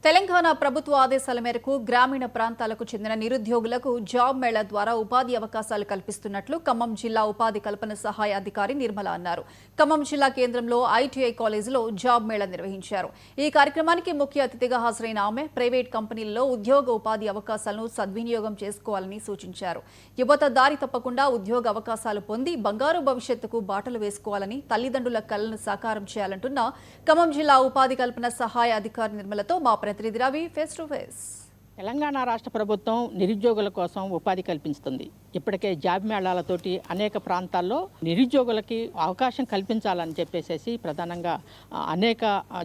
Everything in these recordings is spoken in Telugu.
తెలంగాణ ప్రభుత్వ ఆదేశాల మేరకు గ్రామీణ ప్రాంతాలకు చెందిన నిరుద్యోగులకు జాబ్ మేళా ద్వారా ఉపాధి అవకాశాలు కల్పిస్తున్నట్లు ఖమ్మం జిల్లా ఉపాధి కల్పన సహాయ అధికారి నిర్మల అన్నారు. ఖమ్మం జిల్లా కేంద్రంలో ఐటీఐ కాలేజీలో జాబ్ మేళా నిర్వహించారు. ఈ కార్యక్రమానికి ముఖ్య అతిథిగా హాజరైన ఆమె ప్రైవేట్ కంపెనీల్లో ఉద్యోగ ఉపాధి అవకాశాలను సద్వినియోగం చేసుకోవాలని సూచించారు. యువత దారి తప్పకుండా ఉద్యోగ అవకాశాలు పొంది బంగారు భవిష్యత్తుకు బాటలు వేసుకోవాలని, తల్లిదండ్రుల కలను సాకారం చేయాలంటున్న ఖమ్మం జిల్లా ఉపాధి కల్పన సహాయ అధికారి నిర్మలతో మా ప్రతినిధి Ravi face to face. Telangana రాష్ట్ర ప్రభుత్వం నిరుద్యోగుల కోసం ఉపాధి కల్పిస్తుంది. ఇప్పటికే జాబ్ మేళాలతోటి అనేక ప్రాంతాల్లో నిరుద్యోగులకి అవకాశం కల్పించాలని చెప్పేసి ప్రధానంగా అనేక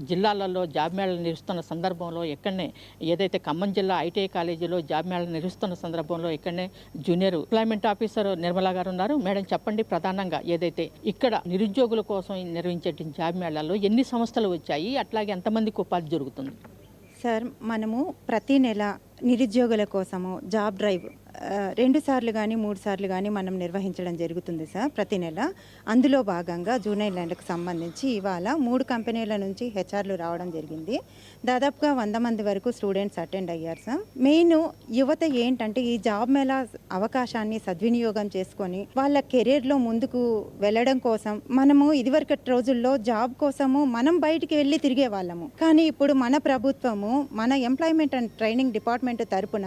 జిల్లాలలో జాబ్ మేళాలు నిర్వహిస్తున్న సందర్భంలో ఇక్కడనే ఏదైతే ఖమ్మం జిల్లా ఐటీఐ కాలేజీలో జాబ్ మేళా నిర్వహిస్తున్న సందర్భంలో ఇక్కడనే జూనియర్ ఎంప్లాయ్మెంట్ ఆఫీసర్ నిర్మల గారు ఉన్నారు. మేడం చెప్పండి, ప్రధానంగా ఏదైతే ఇక్కడ నిరుద్యోగుల కోసం నిర్వహించే జాబ్ మేళాల్లో ఎన్ని సంస్థలు వచ్చాయి, అట్లాగే ఎంతమందికి ఉపాధి జరుగుతుంది? సార్, మనము ప్రతి నెల నిరుద్యోగుల కోసము జాబ్ డ్రైవ్ 2 సార్లు కానీ 3 సార్లు కానీ మనం నిర్వహించడం జరుగుతుంది సార్ ప్రతి నెల. అందులో భాగంగా జూనియర్ ల్యాండ్కి సంబంధించి ఇవాళ 3 కంపెనీల నుంచి హెచ్ఆర్లు రావడం జరిగింది. దాదాపుగా 100 మంది వరకు స్టూడెంట్స్ అటెండ్ అయ్యారు సార్. మెయిన్ యువత ఏంటంటే ఈ జాబ్ మేళా అవకాశాన్ని సద్వినియోగం చేసుకొని వాళ్ళ కెరీర్లో ముందుకు వెళ్ళడం కోసం, మనము ఇదివరకటి రోజుల్లో జాబ్ కోసము మనం బయటికి వెళ్ళి తిరిగే వాళ్ళము. కానీ ఇప్పుడు మన ప్రభుత్వము, మన ఎంప్లాయ్మెంట్ అండ్ ట్రైనింగ్ డిపార్ట్మెంట్ తరపున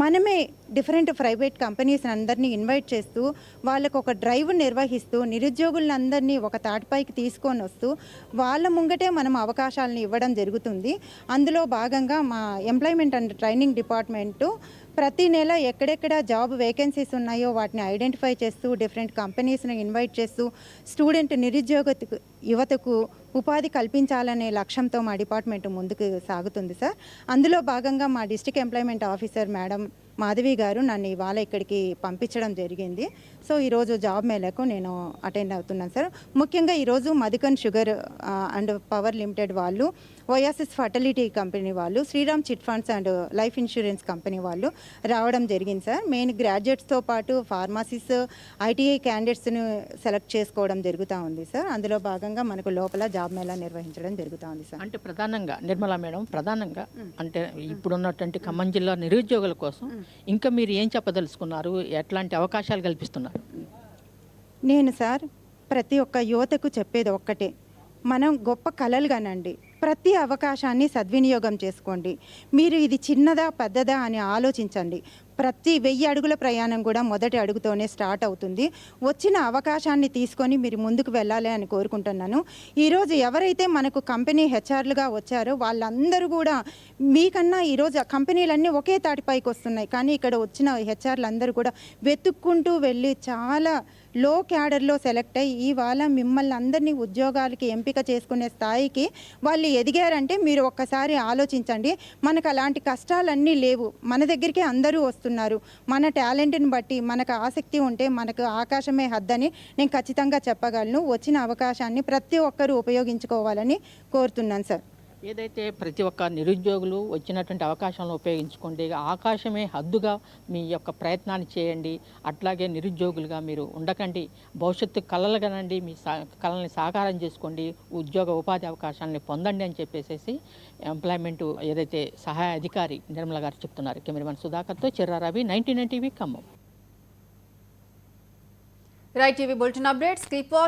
మనమే డిఫరెంట్ ప్రైవేట్ కంపెనీస్ అందరినీ ఇన్వైట్ చేస్తూ వాళ్ళకు ఒక డ్రైవ్ నిర్వహిస్తూ నిరుద్యోగులందరినీ ఒక తాటిపైకి తీసుకొని వస్తూ వాళ్ళ ముంగటే మనం అవకాశాలను ఇవ్వడం జరుగుతుంది. అందులో భాగంగా మా ఎంప్లాయ్మెంట్ అండ్ ట్రైనింగ్ డిపార్ట్మెంటు ప్రతి నెల ఎక్కడెక్కడ జాబ్ వేకెన్సీస్ ఉన్నాయో వాటిని ఐడెంటిఫై చేస్తూ డిఫరెంట్ కంపెనీస్ని ఇన్వైట్ చేస్తూ స్టూడెంట్ నిరుద్యోగ యువతకు ఉపాధి కల్పించాలనే లక్ష్యంతో మా డిపార్ట్మెంట్ ముందుకు సాగుతుంది సార్. అందులో భాగంగా మా district employment officer madam Madhavi గారు నన్ను ఇవాళ ఇక్కడికి పంపించడం జరిగింది. సో ఈరోజు జాబ్ మేళకు నేను అటెండ్ అవుతున్నాను సార్. ముఖ్యంగా ఈరోజు Madhucon sugar and power limited వాళ్ళు, ఓయాసిస్ ఫర్టిలిటీ కంపెనీ వాళ్ళు, Shriram chit funds and life insurance company వాళ్ళు రావడం జరిగింది సార్. మెయిన్ గ్రాడ్యుయేట్స్తో పాటు ఫార్మసీస్, ఐటీఐ క్యాండిడేట్స్ని సెలెక్ట్ చేసుకోవడం జరుగుతూ ఉంది సార్. అందులో భాగంగా మనకు లోపల జాబ్ మేళా నిర్వహించడం జరుగుతూ ఉంది సార్. అంటే ప్రధానంగా నిర్మలా మేడం, ప్రధానంగా అంటే ఇప్పుడున్నటువంటి ఖమ్మం జిల్లా నిరుద్యోగుల కోసం ఇంకా మీరు ఏం చెప్పదలుచుకున్నారు, ఎట్లాంటి అవకాశాలు కల్పిస్తున్నారు? నేను సార్ ప్రతి ఒక్క యువతకు చెప్పేది ఒక్కటే, మనం గొప్ప కలలు కనండి, ప్రతి అవకాశాన్ని సద్వినియోగం చేసుకోండి. మీరు ఇది చిన్నదా పెద్దదా అని ఆలోచించండి. ప్రతి 1000 అడుగుల ప్రయాణం కూడా మొదటి అడుగుతోనే స్టార్ట్ అవుతుంది. వచ్చిన అవకాశాన్ని తీసుకొని మీరు ముందుకు వెళ్ళాలి అని కోరుకుంటున్నాను. ఈరోజు ఎవరైతే మనకు కంపెనీ హెచ్ఆర్లుగా వచ్చారో వాళ్ళందరూ కూడా మీకన్నా ఈరోజు కంపెనీలన్నీ ఒకే తాటిపైకి వస్తున్నాయి. కానీ ఇక్కడ వచ్చిన హెచ్ఆర్లు అందరూ కూడా వెతుక్కుంటూ వెళ్ళి చాలా లో క్యాడర్లో సెలెక్ట్ అయ్యి ఇవాళ మిమ్మల్ని అందరినీ ఉద్యోగాలకి ఎంపిక చేసుకునే స్థాయికి వాళ్ళు ఎదిగారంటే మీరు ఒక్కసారి ఆలోచించండి. మనకు అలాంటి కష్టాలన్నీ లేవు, మన దగ్గరికి అందరూ వస్తున్నారు. మన టాలెంట్ని బట్టి మనకు ఆసక్తి ఉంటే మనకు ఆకాశమే హద్దని నేను ఖచ్చితంగా చెప్పగలను. వచ్చిన అవకాశాన్ని ప్రతి ఒక్కరూ ఉపయోగించుకోవాలని కోరుతున్నాను సార్. ఏదైతే ప్రతి ఒక్క నిరుద్యోగులు వచ్చినటువంటి అవకాశాలను ఉపయోగించుకోండి, ఆకాశమే హద్దుగా మీ యొక్క ప్రయత్నాన్ని చేయండి. అట్లాగే నిరుద్యోగులుగా మీరు ఉండకండి, భవిష్యత్తు కళలు కనండి, మీ కళల్ని సాకారం చేసుకోండి, ఉద్యోగ ఉపాధి అవకాశాలని పొందండి అని చెప్పేసి ఎంప్లాయ్మెంట్ ఏదైతే సహాయ అధికారి నిర్మల గారు చెప్తున్నారు. కెమెరామెన్ సుధాకర్తో Chirra Ravi, 99 TV Khammam. Right TV bulletin updates.